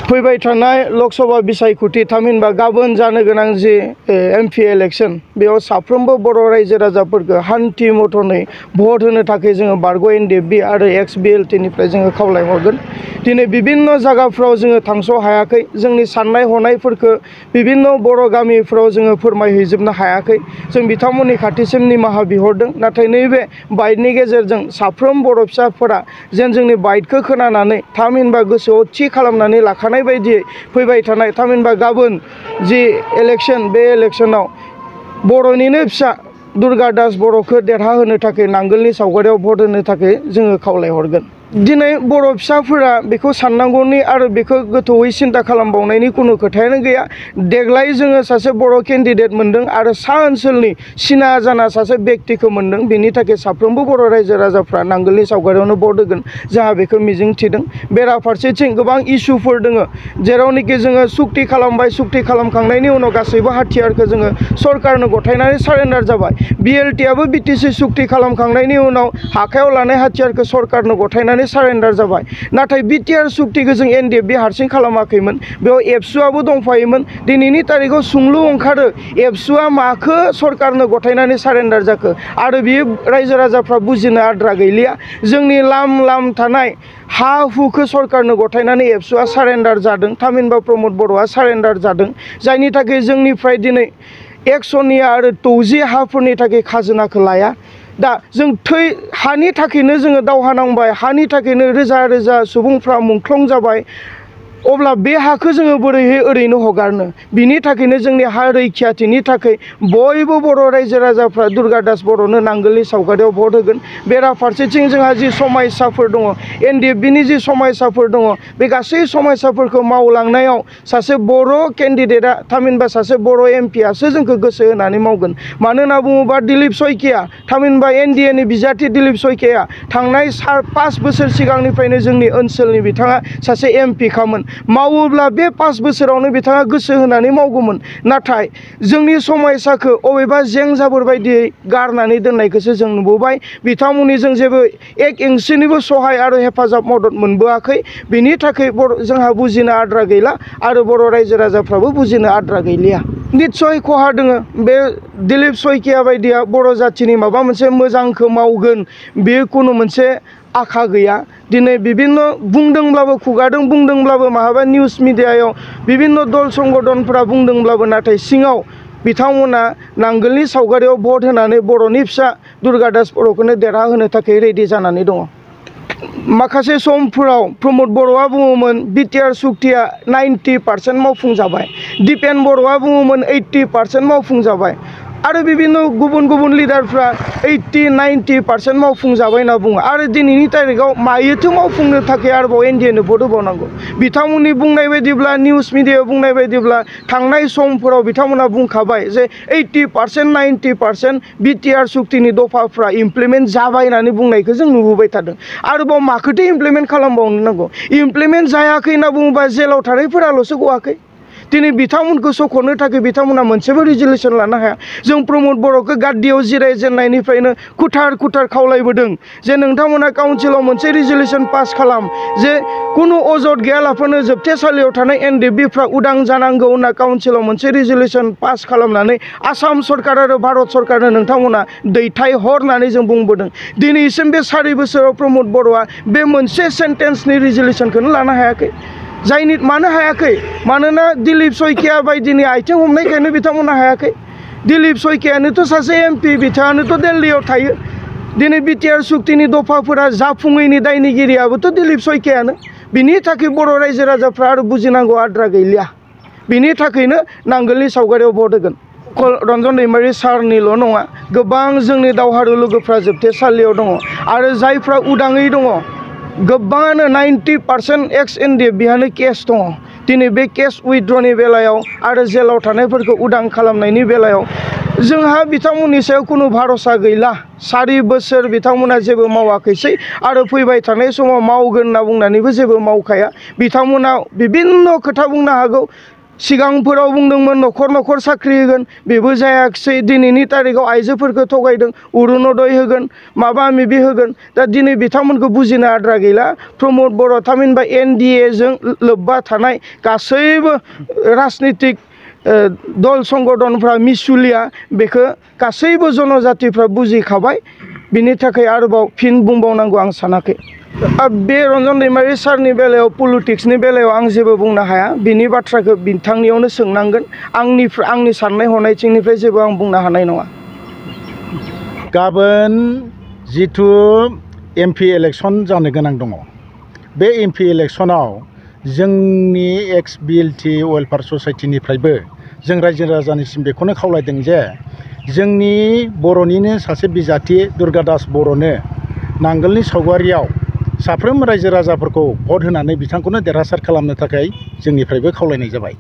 फैबाय थानाय लोकसभा बिसायख'थि थामहिनबा गाबोन जानो गोनां जि MP इलेक्शन बेयाव साफ्रोमबो बर' रायजो राजाफोरखौ हान्थि मथनै भट होनो थाखाय जोङो बारग' NDFB आरो XBLT निफ्राय जोङो खावलायहरगोन। दिनै बिभिन्न जायगाफ्राव जोङो थांस' हायाखै, जोंनि साननाय हनायफोरखौ बिभिन्न बर' गामिफ्राव जोङो फोरमायहैजोबनो हायाखै। जों बिथांमोननि खाथिसिम निमाहा बिहरदों। नाथाय नैबे बाइटनि गेजेरजों साफ्रोम बर' फिसाफोरा जेन जोंनि बाइटखौ खोनानानै थामहिनबा गोसोआव थि खालामनानै लाखानाय बायदियै फैबाय थानाय थामहिनबा गाबोन जि इलेक्शन बे इलेक्शनाव बर'निनो फिसा दुर्गा दास बर'खौ देरहाहोनो थाखाय नांगोलनि सावगारियाव भट होनो थाखाय जोङो खावलायहरगोन। दिनै बर' फिसाफोरा बेखौ साननांगौनि आरो बेखौ गोथौयै सिन्ता खालामबावनायनि कुनु खोथायानो गैया। देग्लाय जोङो सासे बर' केन्डिडेट मोन्दों आरो सा ओनसोलनि सिना जाना सासे बेक्तिखौ मोन्दों। बेनि थाखाय साफ्रोमबो बर' रायजो राजाफ्रा नांगोलनि सावगारियावनो भट होगोन जोंहा बेखौ मिजिं थिदों। बेराफारसेथिं गोबां इस्युफोर दङ जेरावनोखि जोङो सुक्ति खालामबाय, सुक्ति खालामखांनायनि उनाव गासैबो हाथियारखौ जोङो सरकारनो गथायनानै सारेन्डार जाबाय। BLT आबो BTC सुक्ति खालामखांनायनि उनाव आखायाव लानाय हाथियारखौ सरकारनो गथायनानै सारेन्डार जाबाय। नाथाय BTR सुक्तिखौ जों NDFB हारसिं खालामाखैमोन, बेयाव एबसुआबो दंफायोमोन। दिनैनि तारिखाव सोंलु ओंखारो एबसुआ माखो सरकारनो गथायनानै सारेन्डार जाखो आरो बियो रायजो राजाफ्रा बुजिनो आद्रा गैलिया। जोंनि लाम थानाय हा हुखौ सरकारनो गथायनानै एबसुआ सारेन्डार जादों, थामहिनबा प्रमद बर'आ सारेन्डार जादों, जायनि थाखाय जोंनिफ्राय दिनै 100 आरो 30 हाफोरनि थाखाय खाजोनाखौ लाया। दा जों हानि थाखायनो जोङो दावहा नांबाय, हानि थाखायनो रोजा रोजा सुबुंफ्रा मुंख्लं जाबाय। अब्ला बे हाखौ जोङो बोरैहाय ओरैनो हगारनो? बिनि थाखायनो जोंनि हा रैखाथिनि थाखाय बयबो बर' रायजो राजाफ्रा दुर्गा दास बर'नो नांगोलनि सावगारियाव भट होगोन। बेराफारसेथिं जोंहा जि समस्याफोर दङ, NDFBनि जि समस्याफोर दङ, बे गासै समस्याफोरखौ मावलांनायाव सासे बर' केन्डिडेटआ थामहिनबा सासे बर' MPआसो जोंखौ गोसो होनानै मावगोन। मानो होनना बुङोबा दिलीप सयकिया थामहिनबा NDAनि बिजाथि दिलीप सयकिया थांनाय 5 बोसोर सिगांनिफ्रायनो जोंनि ओनसोलनि बिथाङा सासे MP खामोन। मावोब्ला बे 5 बोसोरावनो बिथाङा गोसो होनानै मावगौमोन। नाथाय जोंनि समस्याखौ अबेबा जें जाबोर बायदियै गारनानै दोननायखौसो जों नुबोबाय। बिथांमोननि जों जेबो एक इंसिनिबो सहाय आरो हेफाजाब मदद मोनबोआखै। बिनि थाखाय जोंहा बुजिनो आद्रा गैला आरो बर' रायजो राजाफ्राबो बुजिनो आद्रा गैलिया। निस्सय खहा दोङो। बे दिलीप सयकिया बायदिया बर' जाथिनि माबा मोनसे मोजांखौ मावगोन बे कुनु मोनसे आखा गैया। दिनै बिभिन्न बुंदोंब्लाबो खुगादों बुंदोंब्लाबो माहाबा निउस मिडियायाव बिभिन्न दल संगठनफोरा बुंदोंब्लाबो नाथाय सिङाव बिथांमोना नांगोलनि सावगारियाव भट होनानै बर'नि फिसा दुर्गा दास बर'खौनो देरहाहोनो थाखाय रेडि जानानै दङ। माखासे समफोराव प्रमद बर'आ बुङोमोन BTR सुक्तिया 90% मावफुंजाबाय, दिपेन बर'आ बुङोमोन 80% मावफुंजाबाय आरो बिभिन्न गुबुन लिडारफ्रा 80-90% मावफुंजाबाय होनना बुङो। आरो दिनैनि तारिखाव मायोथो मावफुंनो थाखाय आरोबाव NDAनो भट होबावनांगौ? बिथांमोननि बुंनाय बायदिब्ला निउस मिडियायाव बुंनाय बायदिब्ला थांनाय समफोराव बिथांमोना बुंखाबाय जे 80-90% BTR सुक्तिनि दफाफ्रा इमप्लिमेन्ट जाबाय होननानै बुंनायखौ जों नुबोबाय थादों। आरोबाव माखौथो इमप्लिमेन्ट खालामबावनो नांगौ? इमप्लिमेन्ट जायाखै होनना बुङोबा जेलाव थानायफोराल'सो गवाखै। दिनै बिथांमोनखौ सख'नो थाखाय बिथांमोना मोनसेबो रिजलिउसन लानो हाया। जों प्रमद बर'खौ गाद्दियाव जिरायजेननायनिफ्रायनो कुटार खावलायबोदों जे नोंथांमोना काउन्सिलाव मोनसे रिजलिउसन पास खालाम जे कुनु अजद गैयालाफानो जोबथेसालियाव थानाय NDFBफ्रा उदां जानांगौ होनना काउन्सिलाव मोनसे रिजलिउसन पास खालामनानै आसाम सरकार आरो भारत सरकारनो नोंथांमोना दैथायहर होननानै जों बुंबोदों। दिनैसिम बे 4 बोसोराव प्रमद बर'आ बे मोनसे सेन्टेन्सनि रिजलिउसनखौनो लानो हायाखै। मानो हायाखै? मानोना दिलीप सयकिया बायदिनि आथिं हमनायखायनो बिथांमोना हायाखै। दिलीप सयकियानोथ' सासे MP, बिथाङानोथ' दिल्लीयाव थायो। दिनै BTR सुक्तिनि दफाफोरा जाफुङैनि दायनिगिरियाबोथ' दिलीप सयकियानो। बिनि थाखाय बर' रायजो राजाफ्रा आरो बुजिनांगौ आद्रा गैलिया। बिनि थाखायनो नांगोलनि सावगारियाव भट होगोन। रन्जन दैमारि सारनिल' नङा, गोबां जोंनि दावहारु लोगोफ्रा जोबथेसालियाव दङ आरो जायफ्रा उदाङै दङ गोबाङानो 90% एक्स NDFBहानो केस दङ। दिनै बे केस उइथड्रनि बेलायाव आरो जेलाव थानायफोरखौ उदां खालामनायनि बेलायाव जोंहा बिथांमोननि सायाव कुनु भरोसा गैला। 4 बोसोर बिथांमोना जेबो मावाखैसै आरो फैबाय थानाय समाव मावगोन होनना बुंनानैबो जेबो मावखाया। बिथांमोना बिभिन्न खोथा बुंनो हागौ। सिगांफोराव बुंदोंमोन न'खर न'खर साख्रि होगोन बेबो जायाखिसै दिनैनि तारिखाव आइजोफोरखौ थगायदों अरुनदय होगोन माबा माबि होगोन दा दिनै बिथांमोनखौ बुजिनो आद्रा गैला प्रमद बर' थामहिनबा NDA जों लोब्बा थानाय गासैबो राजनितिक दल संगठनफ्रा मिसुलिया बेखौ गासैबो जनजातिफ्रा बुजिखाबाय बिनि थाखाय आरोबाव फिन बुंबावनांगौ आं सानाखै बे रन्जन दैमारि सारनि बेलायाव पलिटिक्सनि बेलायाव आं जेबो बुंनो हाया बिनि बाथ्राखौ बिथांनियावनो सोंनांगोन आंनि साननाय हनायथिंनिफ्राय जेबो आं बुंनो हानाय नङा गाबोन जिथु MP इलेक्सन जानो गोनां दङ बे MP इलेक्सनाव जोंनि XBLT वेलफेयार ससाइटिनिफ्रायबो जों रायजो राजानिसिम बेखौनो खावलायदों जे जोंनि बर'निनो सासे बिजाथि दुर्गादास बर'नो नांगोलनि सावगारियाव साफ्रोम रायजो राजाफोरखौ भट होनानै बिथांखौनो देरहासार खालामनो थाखाय जोंनिफ्रायबो खावलायनाय जाबाय।